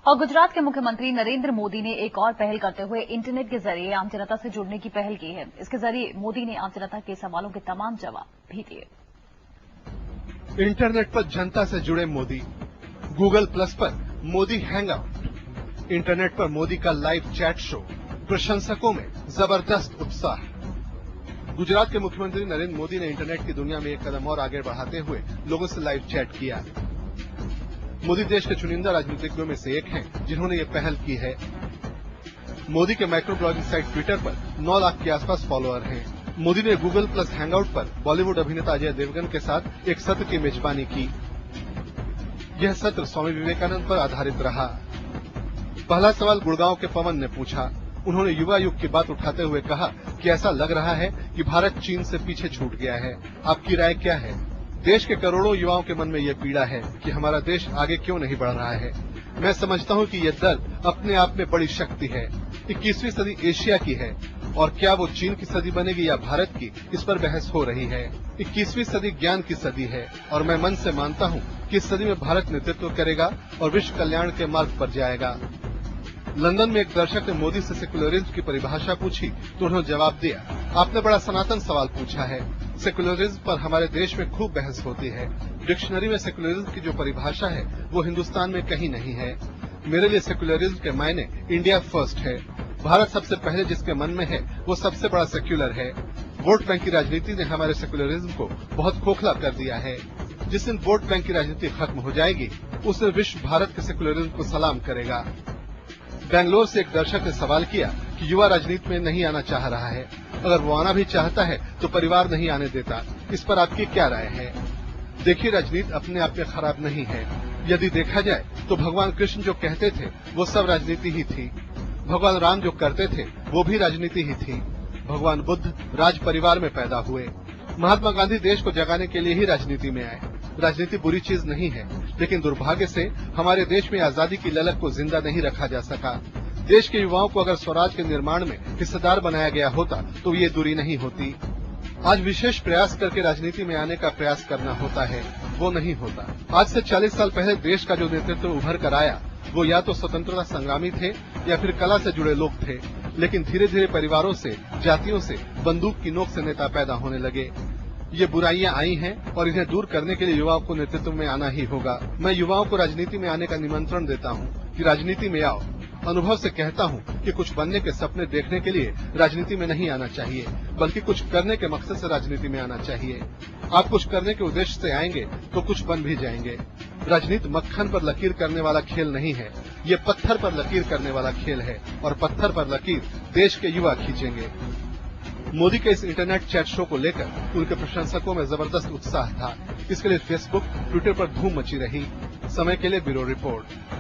और गुजरात के मुख्यमंत्री नरेंद्र मोदी ने एक और पहल करते हुए इंटरनेट के जरिए आम जनता से जुड़ने की पहल की है। इसके जरिए मोदी ने आम जनता के सवालों के तमाम जवाब भी दिए। इंटरनेट पर जनता से जुड़े मोदी। गूगल प्लस पर मोदी हैंगआउट। इंटरनेट पर मोदी का लाइव चैट शो। प्रशंसकों में जबरदस्त उत्साह। गुजरात के मुख्यमंत्री नरेंद्र मोदी ने इंटरनेट की दुनिया में एक कदम और आगे बढ़ाते हुए लोगों से लाइव चैट किया। मोदी देश के चुनिंदा राजनीतिज्ञों में से एक हैं जिन्होंने ये पहल की है। मोदी के माइक्रो ब्लॉगिंग साइट ट्विटर पर 9 लाख के आसपास फॉलोअर हैं। मोदी ने गूगल प्लस हैंगआउट पर बॉलीवुड अभिनेता अजय देवगन के साथ एक सत्र की मेजबानी की। यह सत्र स्वामी विवेकानंद पर आधारित रहा। पहला सवाल गुड़गांव के पवन ने पूछा। उन्होंने युवा युग की बात उठाते हुए कहा कि ऐसा लग रहा है कि भारत चीन से पीछे छूट गया है। आपकी राय क्या है? देश के करोड़ों युवाओं के मन में ये पीड़ा है कि हमारा देश आगे क्यों नहीं बढ़ रहा है। मैं समझता हूं कि ये दल अपने आप में बड़ी शक्ति है। 21वीं सदी एशिया की है और क्या वो चीन की सदी बनेगी या भारत की, इस पर बहस हो रही है। 21वीं सदी ज्ञान की सदी है और मैं मन से मानता हूं कि इस सदी में भारत नेतृत्व करेगा और विश्व कल्याण के मार्ग पर जाएगा। लंदन में एक दर्शक ने मोदी से सेक्युलरिज्म की परिभाषा पूछी तो उन्होंने जवाब दिया, आपने बड़ा सनातन सवाल पूछा है। सेक्युलरिज्म पर हमारे देश में खूब बहस होती है। डिक्शनरी में सेक्युलरिज्म की जो परिभाषा है वो हिंदुस्तान में कहीं नहीं है। मेरे लिए सेक्युलरिज्म के मायने इंडिया फर्स्ट है। भारत सबसे पहले जिसके मन में है वो सबसे बड़ा सेक्युलर है। वोट बैंक की राजनीति ने हमारे सेक्युलरिज्म को बहुत खोखला कर दिया है। जिस दिन वोट बैंक की राजनीति खत्म हो जाएगी उस दिन विश्व भारत के सेक्युलरिज्म को सलाम करेगा। बेंगलोर से एक दर्शक ने सवाल किया कि युवा राजनीति में नहीं आना चाह रहा है। अगर वो आना भी चाहता है तो परिवार नहीं आने देता। इस पर आपकी क्या राय है? देखिए, राजनीति अपने आप में खराब नहीं है। यदि देखा जाए तो भगवान कृष्ण जो कहते थे वो सब राजनीति ही थी। भगवान राम जो करते थे वो भी राजनीति ही थी। भगवान बुद्ध राज परिवार में पैदा हुए। महात्मा गांधी देश को जगाने के लिए ही राजनीति में आए। राजनीति बुरी चीज नहीं है, लेकिन दुर्भाग्य से हमारे देश में आजादी की ललक को जिंदा नहीं रखा जा सका। देश के युवाओं को अगर स्वराज के निर्माण में हिस्सेदार बनाया गया होता तो ये दूरी नहीं होती। आज विशेष प्रयास करके राजनीति में आने का प्रयास करना होता है, वो नहीं होता। आज से 40 साल पहले देश का जो नेतृत्व उभर कर आया वो या तो स्वतंत्रता संग्रामी थे या फिर कला से जुड़े लोग थे। लेकिन धीरे धीरे परिवारों से, जातियों से, बंदूक की नोक से नेता पैदा होने लगे। ये बुराइयां आई हैं और इन्हें दूर करने के लिए युवाओं को नेतृत्व में आना ही होगा। मैं युवाओं को राजनीति में आने का निमंत्रण देता हूं कि राजनीति में आओ। अनुभव से कहता हूं कि कुछ बनने के सपने देखने के लिए राजनीति में नहीं आना चाहिए, बल्कि कुछ करने के मकसद से राजनीति में आना चाहिए। आप कुछ करने के उद्देश्य से आएंगे तो कुछ बन भी जाएंगे। राजनीति मक्खन पर लकीर करने वाला खेल नहीं है, ये पत्थर पर लकीर करने वाला खेल है और पत्थर पर लकीर देश के युवा खींचेंगे। मोदी के इस इंटरनेट चैट शो को लेकर उनके प्रशंसकों में जबरदस्त उत्साह था। इसके लिए फेसबुक, ट्विटर पर धूम मची रही। समय के लिए ब्यूरो रिपोर्ट।